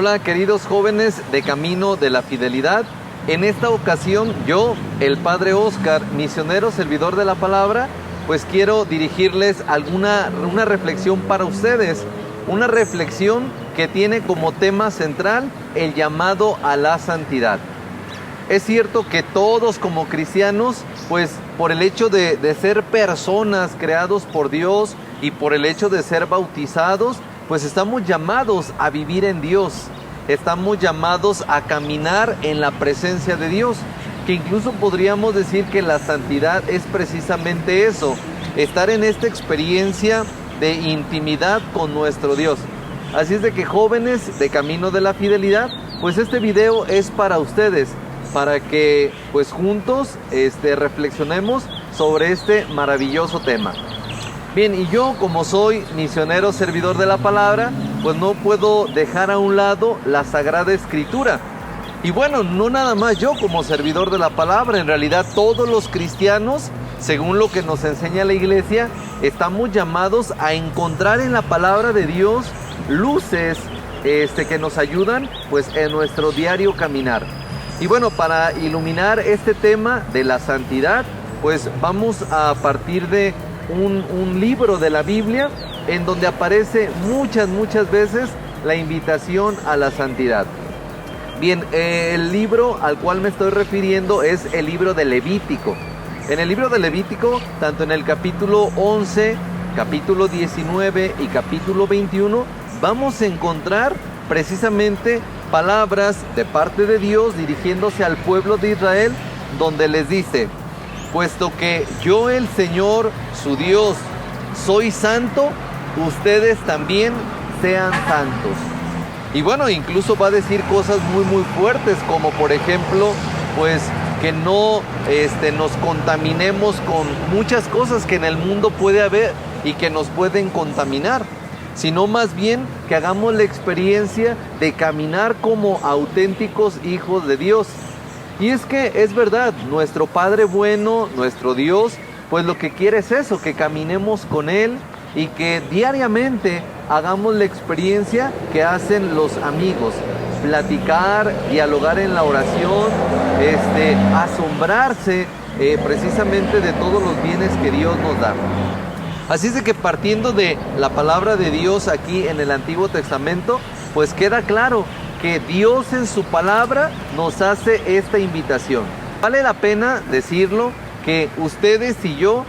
Hola queridos jóvenes de Camino de la Fidelidad. En esta ocasión yo, el Padre Oscar, misionero, servidor de la palabra, pues quiero dirigirles una reflexión para ustedes. Una reflexión que tiene como tema central el llamado a la santidad. Es cierto que todos como cristianos, pues por el hecho de ser personas creados por Dios y por el hecho de ser bautizados, pues estamos llamados a vivir en Dios, estamos llamados a caminar en la presencia de Dios, que incluso podríamos decir que la santidad es precisamente eso, estar en esta experiencia de intimidad con nuestro Dios. Así es de que jóvenes de Camino de la Fidelidad, pues este video es para ustedes, para que pues juntos reflexionemos sobre este maravilloso tema. Bien, y yo como soy misionero servidor de la palabra, pues no puedo dejar a un lado la Sagrada Escritura. Y bueno, no nada más yo como servidor de la palabra, en realidad todos los cristianos, según lo que nos enseña la iglesia, estamos llamados a encontrar en la palabra de Dios luces que nos ayudan pues en nuestro diario caminar. Y bueno, para iluminar este tema de la santidad, pues vamos a partir de un libro de la Biblia en donde aparece muchas veces la invitación a la santidad. Bien, el libro al cual me estoy refiriendo es el libro de Levítico. En el libro de Levítico, tanto en el capítulo 11, capítulo 19 y capítulo 21, vamos a encontrar precisamente palabras de parte de Dios dirigiéndose al pueblo de Israel, donde les dice: puesto que yo, el Señor, su Dios, soy santo, ustedes también sean santos. Y bueno, incluso va a decir cosas muy fuertes, como por ejemplo, pues que no nos contaminemos con muchas cosas que en el mundo puede haber y que nos pueden contaminar, sino más bien que hagamos la experiencia de caminar como auténticos hijos de Dios. Y es que es verdad, nuestro Padre bueno, nuestro Dios, pues lo que quiere es eso, que caminemos con Él y que diariamente hagamos la experiencia que hacen los amigos, platicar, dialogar en la oración, asombrarse precisamente de todos los bienes que Dios nos da. Así es de que partiendo de la palabra de Dios aquí en el Antiguo Testamento, pues queda claro que Dios en su palabra nos hace esta invitación. Vale la pena decirlo que ustedes y yo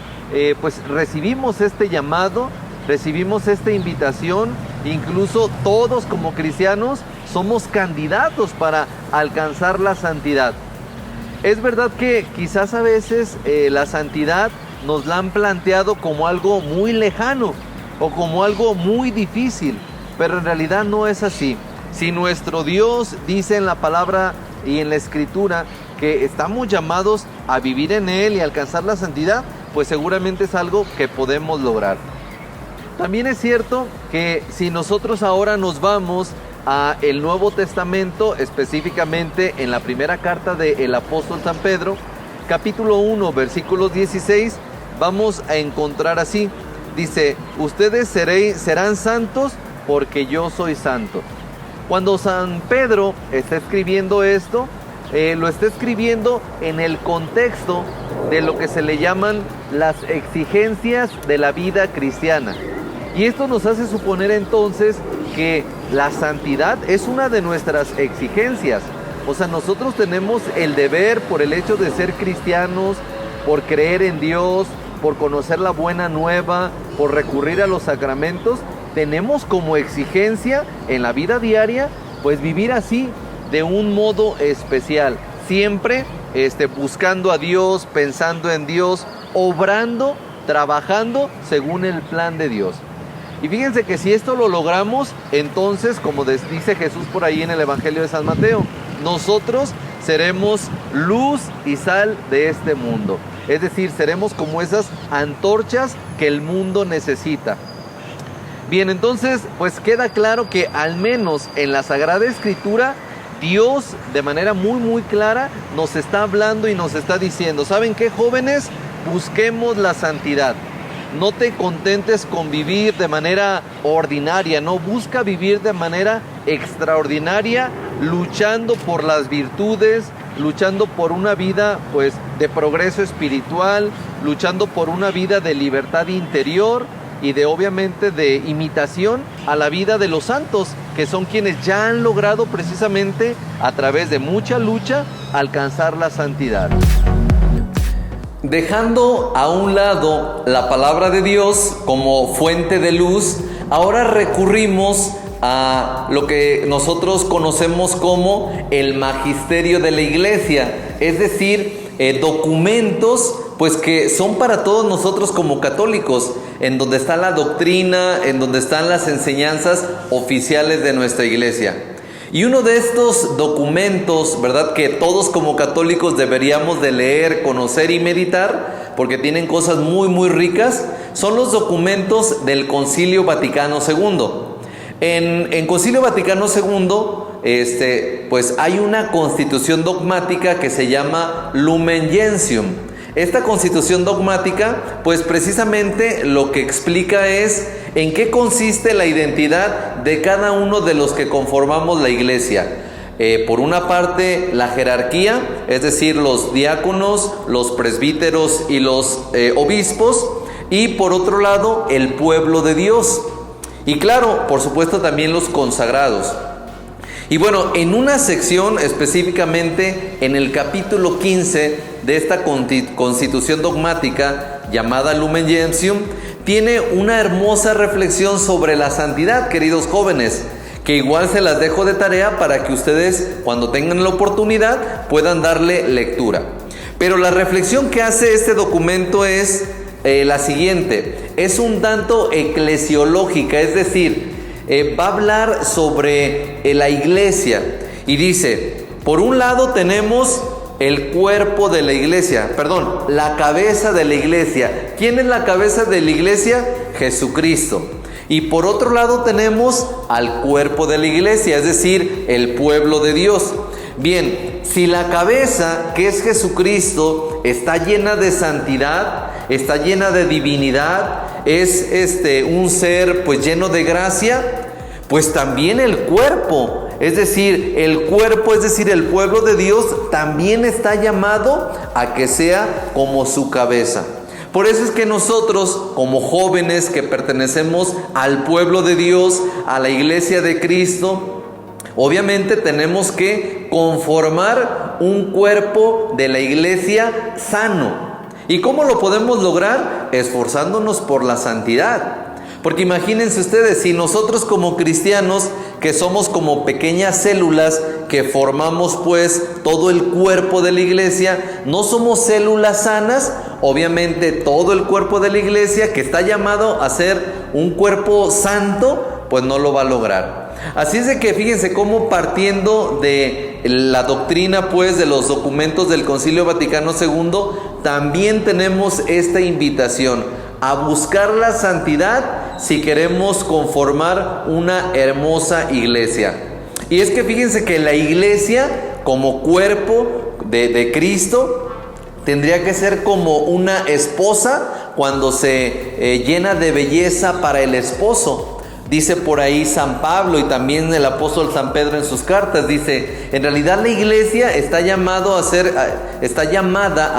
pues recibimos este llamado, recibimos esta invitación, incluso todos como cristianos somos candidatos para alcanzar la santidad. Es verdad que quizás a veces la santidad nos la han planteado como algo muy lejano o como algo muy difícil, pero en realidad no es así. Si nuestro Dios dice en la palabra y en la Escritura que estamos llamados a vivir en Él y alcanzar la santidad, pues seguramente es algo que podemos lograr. También es cierto que si nosotros ahora nos vamos a el Nuevo Testamento, específicamente en la primera carta del apóstol San Pedro, capítulo 1, versículos 16, vamos a encontrar así. Dice: ustedes serán santos porque yo soy santo. Cuando San Pedro está escribiendo esto, lo está escribiendo en el contexto de lo que se le llaman las exigencias de la vida cristiana. Y esto nos hace suponer entonces que la santidad es una de nuestras exigencias. O sea, nosotros tenemos el deber, por el hecho de ser cristianos, por creer en Dios, por conocer la buena nueva, por recurrir a los sacramentos, tenemos como exigencia en la vida diaria, pues vivir así, de un modo especial, siempre buscando a Dios, pensando en Dios, obrando, trabajando según el plan de Dios. Y fíjense que si esto lo logramos, entonces, como dice Jesús por ahí en el Evangelio de San Mateo, nosotros seremos luz y sal de este mundo. Es decir, seremos como esas antorchas que el mundo necesita. Bien, entonces, pues queda claro que al menos en la Sagrada Escritura, Dios de manera muy clara nos está hablando y nos está diciendo: ¿saben qué, jóvenes? Busquemos la santidad. no te contentes con vivir de manera ordinaria, no, busca vivir de manera extraordinaria, luchando por las virtudes, luchando por una vida pues de progreso espiritual, luchando por una vida de libertad interior y de obviamente de imitación a la vida de los santos, que son quienes ya han logrado precisamente a través de mucha lucha alcanzar la santidad. Dejando a un lado la palabra de Dios como fuente de luz, ahora recurrimos a lo que nosotros conocemos como el magisterio de la iglesia, es decir, documentos pues que son para todos nosotros como católicos, en donde está la doctrina, en donde están las enseñanzas oficiales de nuestra iglesia. Y uno de estos documentos, ¿verdad?, que todos como católicos deberíamos de leer, conocer y meditar, porque tienen cosas muy muy ricas, son los documentos del Concilio Vaticano II. En Concilio Vaticano II, pues hay una constitución dogmática que se llama Lumen Gentium. Esta constitución dogmática, pues precisamente lo que explica es en qué consiste la identidad de cada uno de los que conformamos la iglesia. Por una parte, la jerarquía, es decir, los diáconos, los presbíteros y los obispos, y por otro lado, el pueblo de Dios. Y claro, por supuesto también los consagrados. Y bueno, en una sección específicamente, en el capítulo 15 de esta constitución dogmática llamada Lumen Gentium, tiene una hermosa reflexión sobre la santidad, queridos jóvenes, que igual se las dejo de tarea para que ustedes, cuando tengan la oportunidad, puedan darle lectura. Pero la reflexión que hace este documento es la siguiente: es un tanto eclesiológica, es decir, va a hablar sobre la iglesia y dice, por un lado tenemos el cuerpo de la iglesia, la cabeza de la iglesia. ¿Quién es la cabeza de la iglesia? Jesucristo. Y por otro lado tenemos al cuerpo de la iglesia, es decir, el pueblo de Dios. Bien, si la cabeza, que es Jesucristo, está llena de santidad, está llena de divinidad, es un ser pues lleno de gracia, pues también el cuerpo, es decir, el pueblo de Dios también está llamado a que sea como su cabeza. Por eso es que nosotros, como jóvenes que pertenecemos al pueblo de Dios, a la iglesia de Cristo, obviamente tenemos que conformar un cuerpo de la iglesia sano. ¿Y cómo lo podemos lograr? Esforzándonos por la santidad. Porque imagínense ustedes, si nosotros como cristianos, que somos como pequeñas células que formamos pues todo el cuerpo de la iglesia, no somos células sanas, obviamente todo el cuerpo de la iglesia, que está llamado a ser un cuerpo santo, pues no lo va a lograr. Así es de que fíjense cómo, partiendo de la doctrina pues de los documentos del Concilio Vaticano II, también tenemos esta invitación a buscar la santidad si queremos conformar una hermosa iglesia. Y es que fíjense que la iglesia, como cuerpo de Cristo, tendría que ser como una esposa cuando se llena de belleza para el esposo. Dice por ahí San Pablo, y también el apóstol San Pedro en sus cartas, dice, en realidad la iglesia está llamada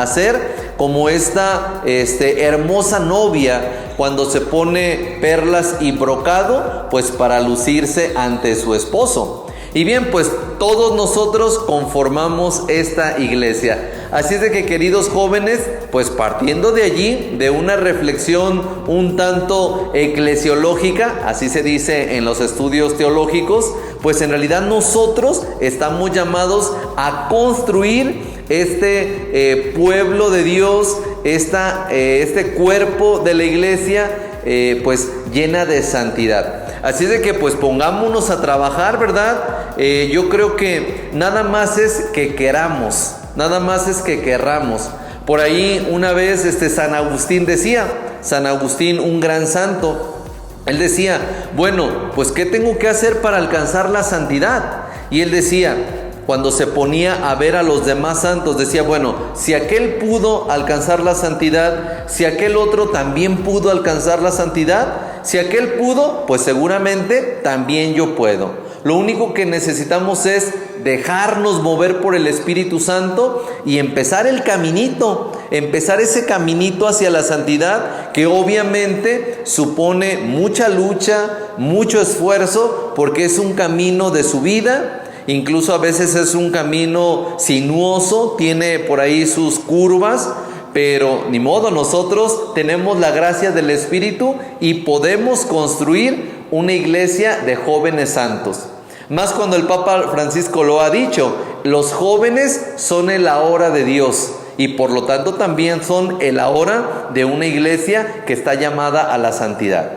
a ser como esta hermosa novia cuando se pone perlas y brocado, pues para lucirse ante su esposo. Y bien, pues todos nosotros conformamos esta iglesia. Así es de que, queridos jóvenes, pues partiendo de allí, de una reflexión un tanto eclesiológica, así se dice en los estudios teológicos, pues en realidad nosotros estamos llamados a construir este pueblo de Dios, este cuerpo de la iglesia, pues llena de santidad. Así es de que pues pongámonos a trabajar, ¿verdad? Yo creo que nada más es que queramos, nada más es que querramos. Por ahí una vez San Agustín decía, San Agustín, un gran santo, él decía, bueno, pues ¿qué tengo que hacer para alcanzar la santidad? Y él decía, cuando se ponía a ver a los demás santos, decía, bueno, si aquel pudo alcanzar la santidad, si aquel otro también pudo alcanzar la santidad, si aquel pudo, pues seguramente también yo puedo. Lo único que necesitamos es dejarnos mover por el Espíritu Santo y empezar el caminito, empezar ese caminito hacia la santidad, que obviamente supone mucha lucha, mucho esfuerzo, porque es un camino de subida, incluso a veces es un camino sinuoso, tiene por ahí sus curvas, pero ni modo, nosotros tenemos la gracia del Espíritu y podemos construir una iglesia de jóvenes santos. Más cuando el Papa Francisco lo ha dicho, los jóvenes son el ahora de Dios y por lo tanto también son el ahora de una iglesia que está llamada a la santidad.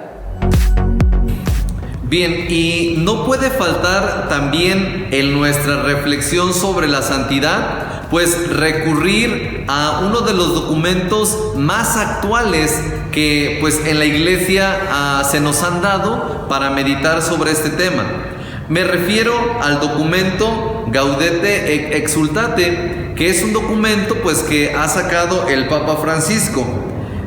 Bien, y no puede faltar también en nuestra reflexión sobre la santidad, pues recurrir a uno de los documentos más actuales que pues en la iglesia se nos han dado para meditar sobre este tema. Me refiero al documento Gaudete et Exsultate, que es un documento pues que ha sacado el Papa Francisco.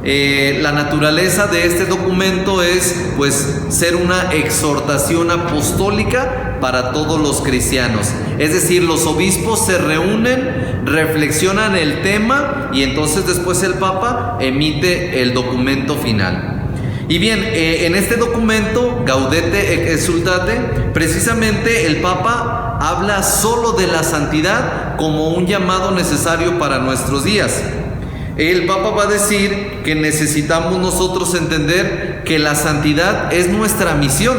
La naturaleza de este documento es pues ser una exhortación apostólica para todos los cristianos. Es decir, los obispos se reúnen, reflexionan el tema y entonces después el Papa emite el documento final. Y bien, en este documento, Gaudete et Exsultate, precisamente el Papa habla solo de la santidad como un llamado necesario para nuestros días. El Papa va a decir que necesitamos nosotros entender que la santidad es nuestra misión,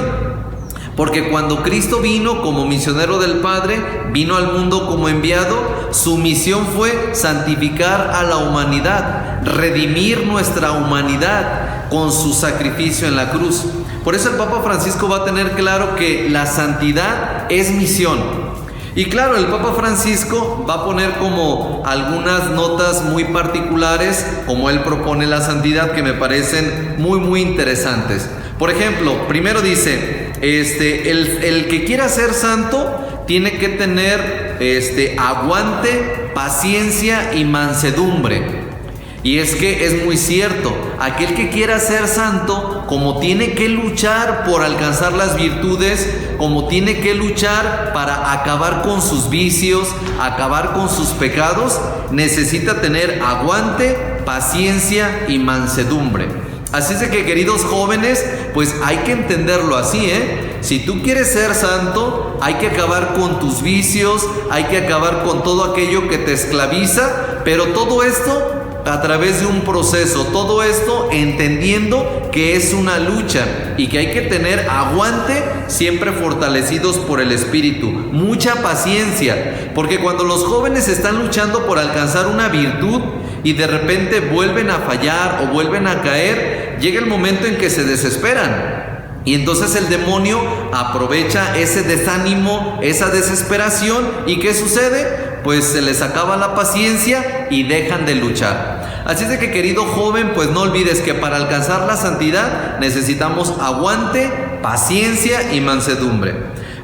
porque cuando Cristo vino como misionero del Padre, vino al mundo como enviado, su misión fue santificar a la humanidad, redimir nuestra humanidad con su sacrificio en la cruz. Por eso el Papa Francisco va a tener claro que la santidad es misión. Y claro, el Papa Francisco va a poner como algunas notas muy particulares, como él propone la santidad, que me parecen muy interesantes. Por ejemplo, primero dice, el que quiera ser santo tiene que tener aguante, paciencia y mansedumbre. Y es que es muy cierto, aquel que quiera ser santo, como tiene que luchar por alcanzar las virtudes, como tiene que luchar para acabar con sus vicios, acabar con sus pecados, necesita tener aguante, paciencia y mansedumbre. Así es de que, queridos jóvenes, pues hay que entenderlo así, Si tú quieres ser santo, hay que acabar con tus vicios, hay que acabar con todo aquello que te esclaviza, pero todo esto a través de un proceso, todo esto entendiendo que es una lucha y que hay que tener aguante, siempre fortalecidos por el Espíritu, mucha paciencia, porque cuando los jóvenes están luchando por alcanzar una virtud y de repente vuelven a fallar o vuelven a caer, llega el momento en que se desesperan. Y entonces el demonio aprovecha ese desánimo, esa desesperación, ¿y qué sucede? Pues se les acaba la paciencia y dejan de luchar. Así es de que, querido joven, pues no olvides que para alcanzar la santidad necesitamos aguante, paciencia y mansedumbre.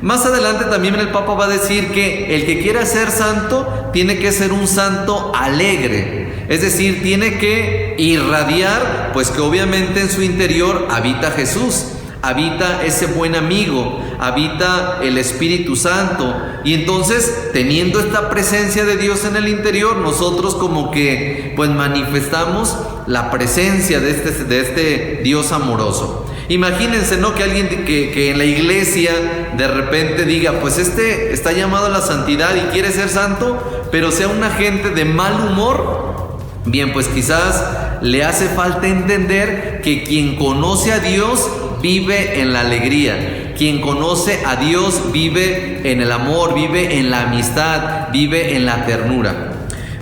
Más adelante también el Papa va a decir que el que quiera ser santo tiene que ser un santo alegre, es decir, tiene que irradiar, pues que obviamente en su interior habita Jesús, habita ese buen amigo, habita el Espíritu Santo. Y entonces, teniendo esta presencia de Dios en el interior, nosotros como que pues manifestamos la presencia de este Dios amoroso. Imagínense, ¿no? Que alguien que en la iglesia de repente diga, pues está llamado a la santidad y quiere ser santo, pero sea una gente de mal humor. Bien, pues quizás le hace falta entender que quien conoce a Dios vive en la alegría. Quien conoce a Dios vive en el amor, vive en la amistad, vive en la ternura.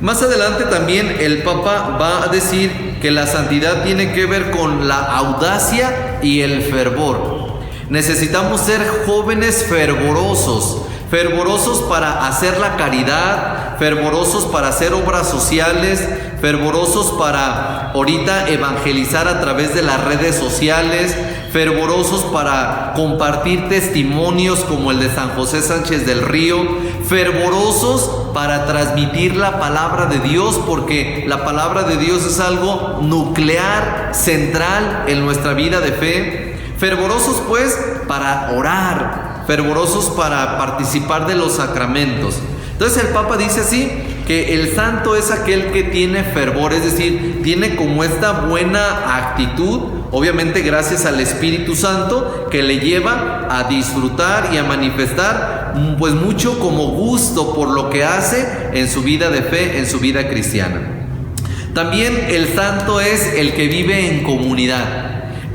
Más adelante también el Papa va a decir que la santidad tiene que ver con la audacia y el fervor. Necesitamos ser jóvenes fervorosos para hacer la caridad, fervorosos para hacer obras sociales, fervorosos para ahorita evangelizar a través de las redes sociales, fervorosos para compartir testimonios como el de San José Sánchez del Río, fervorosos para transmitir la palabra de Dios, porque la palabra de Dios es algo nuclear, central en nuestra vida de fe. Fervorosos pues para orar, fervorosos para participar de los sacramentos. Entonces el Papa dice así, que el santo es aquel que tiene fervor, es decir, tiene como esta buena actitud, obviamente gracias al Espíritu Santo, que le lleva a disfrutar y a manifestar pues mucho como gusto por lo que hace en su vida de fe, en su vida cristiana. También el santo es el que vive en comunidad.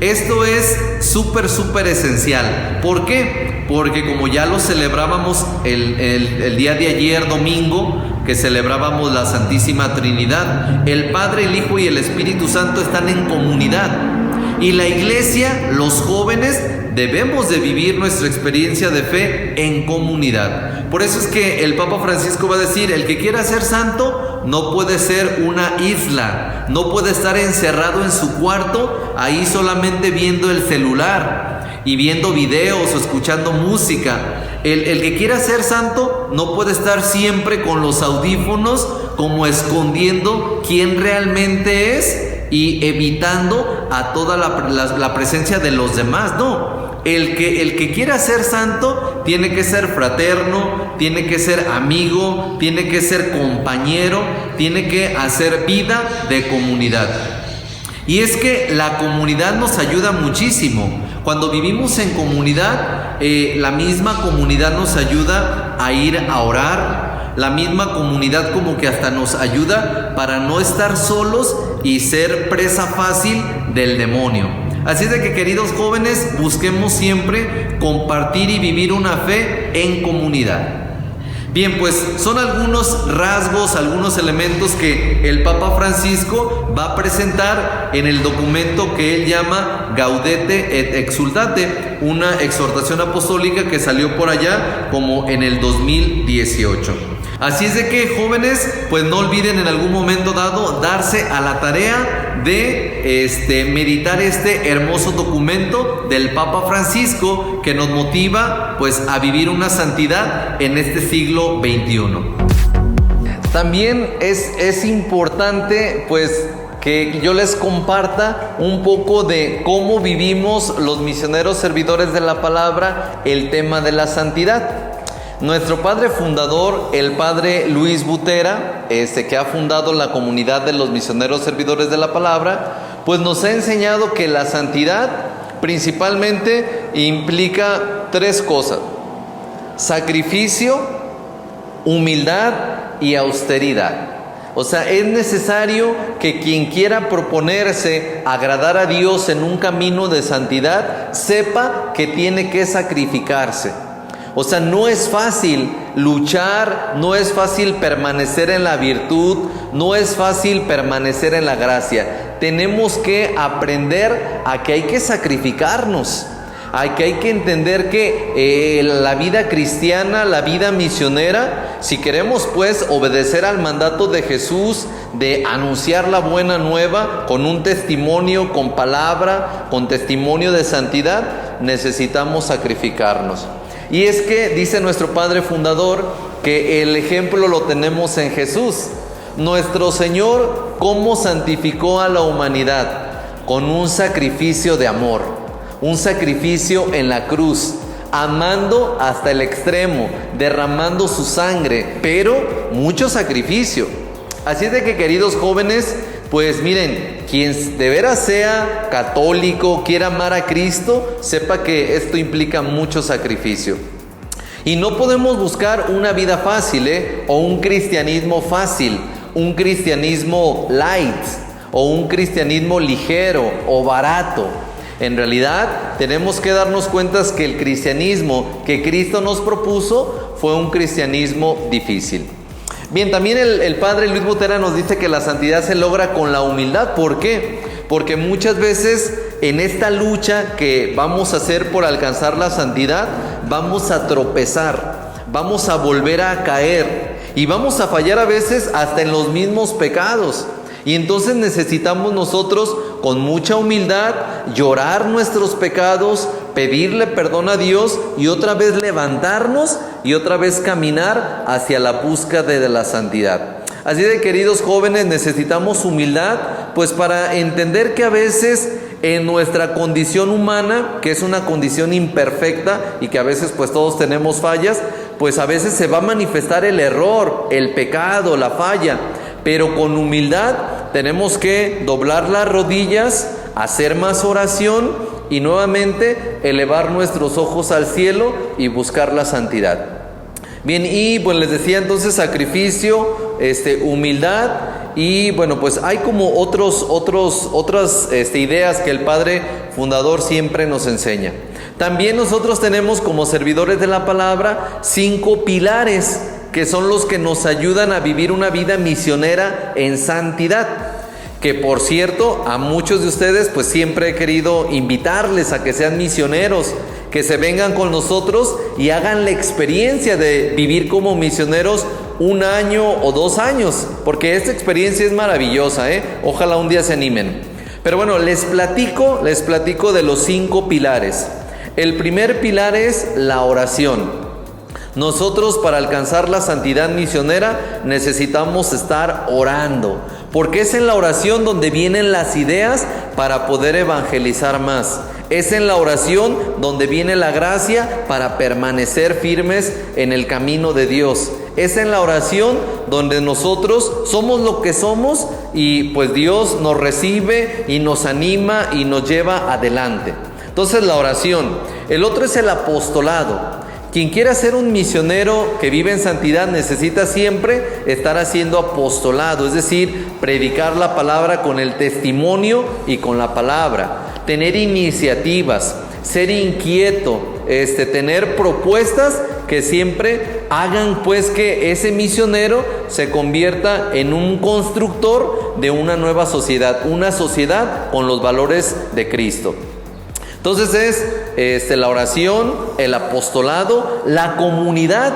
Esto es súper esencial. ¿Por qué? Porque como ya lo celebrábamos el día de ayer, domingo, que celebrábamos la Santísima Trinidad, el Padre, el Hijo y el Espíritu Santo están en comunidad. Y la Iglesia, los jóvenes, debemos de vivir nuestra experiencia de fe en comunidad. Por eso es que el Papa Francisco va a decir, el que quiera ser santo no puede ser una isla, no puede estar encerrado en su cuarto, ahí solamente viendo el celular y viendo videos o escuchando música. El que quiera ser santo no puede estar siempre con los audífonos como escondiendo quién realmente es y evitando a toda la presencia de los demás. No, el que quiera ser santo tiene que ser fraterno, tiene que ser amigo, tiene que ser compañero, tiene que hacer vida de comunidad. Y es que la comunidad nos ayuda muchísimo. Cuando vivimos en comunidad, la misma comunidad nos ayuda a ir a orar. La misma comunidad como que hasta nos ayuda para no estar solos y ser presa fácil del demonio. Así es de que, queridos jóvenes, busquemos siempre compartir y vivir una fe en comunidad. Bien, pues son algunos rasgos, algunos elementos que el Papa Francisco va a presentar en el documento que él llama Gaudete et Exsultate, una exhortación apostólica que salió por allá como en el 2018. Así es de que, jóvenes, pues no olviden en algún momento dado darse a la tarea de meditar este hermoso documento del Papa Francisco, que nos motiva pues a vivir una santidad en este siglo XXI. También es importante pues que yo les comparta un poco de cómo vivimos los misioneros servidores de la palabra el tema de la santidad. Nuestro padre fundador, el padre Luis Butera, que ha fundado la comunidad de los misioneros servidores de la palabra, pues nos ha enseñado que la santidad principalmente implica tres cosas: sacrificio, humildad y austeridad. O sea, es necesario que quien quiera proponerse agradar a Dios en un camino de santidad sepa que tiene que sacrificarse. O sea, no es fácil luchar, no es fácil permanecer en la virtud, no es fácil permanecer en la gracia. Tenemos que aprender a que hay que sacrificarnos, a que hay que entender que la vida cristiana, la vida misionera, si queremos pues obedecer al mandato de Jesús de anunciar la buena nueva con un testimonio, con palabra, con testimonio de santidad, necesitamos sacrificarnos. Y es que dice nuestro padre fundador que el ejemplo lo tenemos en Jesús. Nuestro Señor, ¿cómo santificó a la humanidad? Con un sacrificio de amor, un sacrificio en la cruz, amando hasta el extremo, derramando su sangre, pero mucho sacrificio. Así es de que, queridos jóvenes, pues miren, quien de veras sea católico, quiera amar a Cristo, sepa que esto implica mucho sacrificio. Y no podemos buscar una vida fácil, o un cristianismo fácil, un cristianismo light, o un cristianismo ligero o barato. En realidad, tenemos que darnos cuenta que el cristianismo que Cristo nos propuso fue un cristianismo difícil. Bien, también el padre Luis Butera nos dice que la santidad se logra con la humildad. ¿Por qué? Porque muchas veces en esta lucha que vamos a hacer por alcanzar la santidad, vamos a tropezar, vamos a volver a caer y vamos a fallar a veces hasta en los mismos pecados. Y entonces necesitamos nosotros con mucha humildad llorar nuestros pecados, pedirle perdón a Dios y otra vez levantarnos y otra vez caminar hacia la búsqueda de la santidad. Así de, queridos jóvenes, necesitamos humildad, pues para entender que a veces en nuestra condición humana, que es una condición imperfecta y que a veces pues todos tenemos fallas, pues a veces se va a manifestar el error, el pecado, la falla, pero con humildad tenemos que doblar las rodillas, hacer más oración y nuevamente elevar nuestros ojos al cielo y buscar la santidad. Bien, y pues les decía entonces sacrificio, humildad, y bueno, pues hay como otras ideas que el Padre Fundador siempre nos enseña. También nosotros tenemos como servidores de la palabra 5 pilares que son los que nos ayudan a vivir una vida misionera en santidad. Que por cierto, a muchos de ustedes pues siempre he querido invitarles a que sean misioneros, que se vengan con nosotros y hagan la experiencia de vivir como misioneros 1 año o 2 años, porque esta experiencia es maravillosa, ojalá un día se animen. Pero bueno, les platico de los 5 pilares. El primer pilar es la oración. Nosotros, para alcanzar la santidad misionera, necesitamos estar orando, porque es en la oración donde vienen las ideas para poder evangelizar más. Es en la oración donde viene la gracia para permanecer firmes en el camino de Dios. Es en la oración donde nosotros somos lo que somos y pues Dios nos recibe y nos anima y nos lleva adelante. Entonces, la oración. El otro es el apostolado. Quien quiera ser un misionero que vive en santidad necesita siempre estar haciendo apostolado, es decir, predicar la palabra con el testimonio y con la palabra, tener iniciativas, ser inquieto, tener propuestas que siempre hagan pues que ese misionero se convierta en un constructor de una nueva sociedad, una sociedad con los valores de Cristo. Entonces es la oración, el apostolado, la comunidad,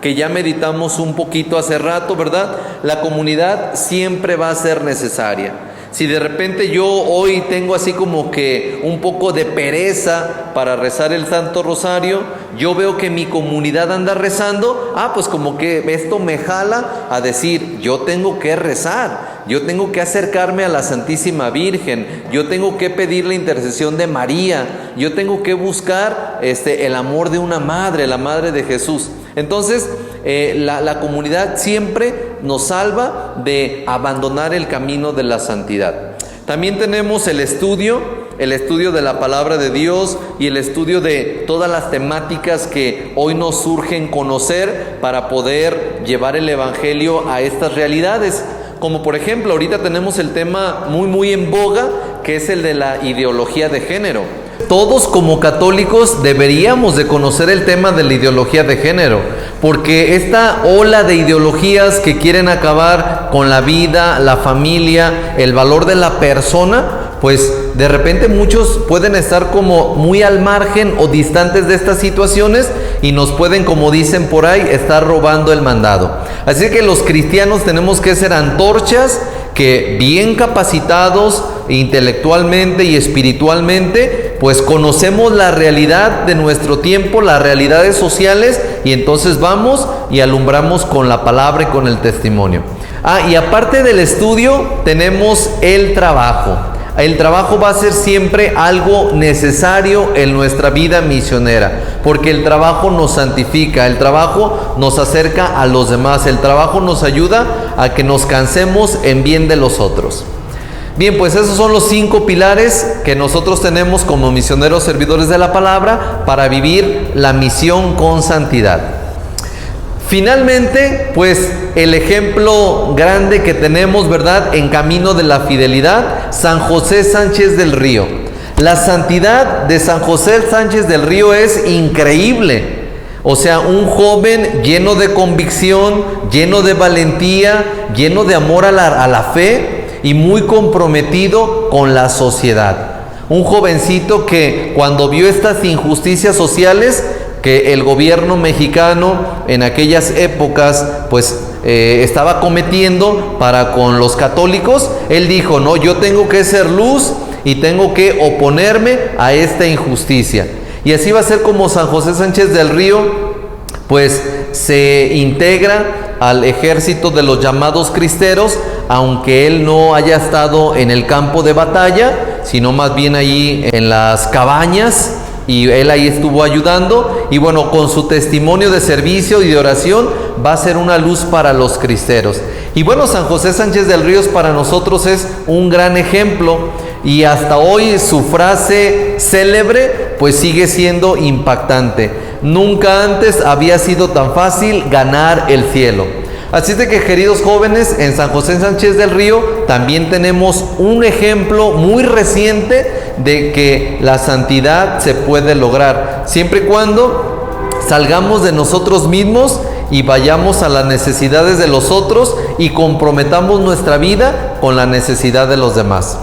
que ya meditamos un poquito hace rato, ¿verdad? La comunidad siempre va a ser necesaria. Si de repente yo hoy tengo así como que un poco de pereza para rezar el Santo Rosario, yo veo que mi comunidad anda rezando, pues como que esto me jala a decir, yo tengo que rezar, yo tengo que acercarme a la Santísima Virgen, yo tengo que pedir la intercesión de María, yo tengo que buscar el amor de una madre, la Madre de Jesús. Entonces, la comunidad siempre nos salva de abandonar el camino de la santidad. También tenemos el estudio de la palabra de Dios y el estudio de todas las temáticas que hoy nos surgen conocer para poder llevar el evangelio a estas realidades. Como por ejemplo, ahorita tenemos el tema muy en boga, que es el de la ideología de género. Todos como católicos deberíamos de conocer el tema de la ideología de género, porque esta ola de ideologías que quieren acabar con la vida, la familia, el valor de la persona, pues de repente muchos pueden estar como muy al margen o distantes de estas situaciones y nos pueden, como dicen por ahí, estar robando el mandado. Así que los cristianos tenemos que ser antorchas que, bien capacitados intelectualmente y espiritualmente, pues conocemos la realidad de nuestro tiempo, las realidades sociales, y entonces vamos y alumbramos con la palabra y con el testimonio. Y aparte del estudio tenemos el trabajo. El trabajo va a ser siempre algo necesario en nuestra vida misionera, porque el trabajo nos santifica, el trabajo nos acerca a los demás, el trabajo nos ayuda a que nos cansemos en bien de los otros. Bien, pues esos son los 5 pilares que nosotros tenemos como misioneros servidores de la palabra para vivir la misión con santidad. Finalmente, pues el ejemplo grande que tenemos, ¿verdad?, en camino de la fidelidad, San José Sánchez del Río. La santidad de San José Sánchez del Río es increíble. O sea, un joven lleno de convicción, lleno de valentía, lleno de amor a la fe y muy comprometido con la sociedad. Un jovencito que cuando vio estas injusticias sociales que el gobierno mexicano en aquellas épocas pues estaba cometiendo para con los católicos, él dijo, no, yo tengo que ser luz y tengo que oponerme a esta injusticia. Y así va a ser como San José Sánchez del Río, pues se integra al ejército de los llamados cristeros, aunque él no haya estado en el campo de batalla, sino más bien ahí en las cabañas, y él ahí estuvo ayudando, y bueno, con su testimonio de servicio y de oración va a ser una luz para los cristeros. Y bueno, San José Sánchez del Río para nosotros es un gran ejemplo, y hasta hoy su frase célebre pues sigue siendo impactante: nunca antes había sido tan fácil ganar el cielo. Así de que, queridos jóvenes, en San José Sánchez del Río también tenemos un ejemplo muy reciente de que la santidad se puede lograr, siempre y cuando salgamos de nosotros mismos y vayamos a las necesidades de los otros y comprometamos nuestra vida con la necesidad de los demás.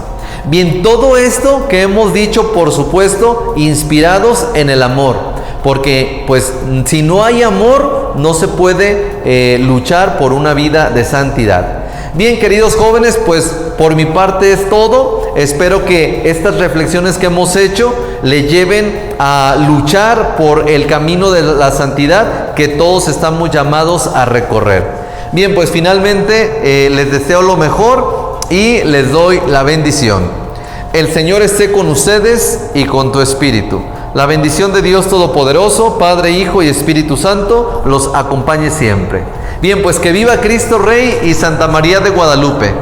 Bien, todo esto que hemos dicho, por supuesto, inspirados en el amor, porque pues si no hay amor no se puede luchar por una vida de santidad. Bien, queridos jóvenes, pues por mi parte es todo. Espero que estas reflexiones que hemos hecho le lleven a luchar por el camino de la santidad que todos estamos llamados a recorrer. Bien, pues finalmente les deseo lo mejor y les doy la bendición. El Señor esté con ustedes y con tu espíritu. La bendición de Dios Todopoderoso, Padre, Hijo y Espíritu Santo, los acompañe siempre. Bien, pues que viva Cristo Rey y Santa María de Guadalupe.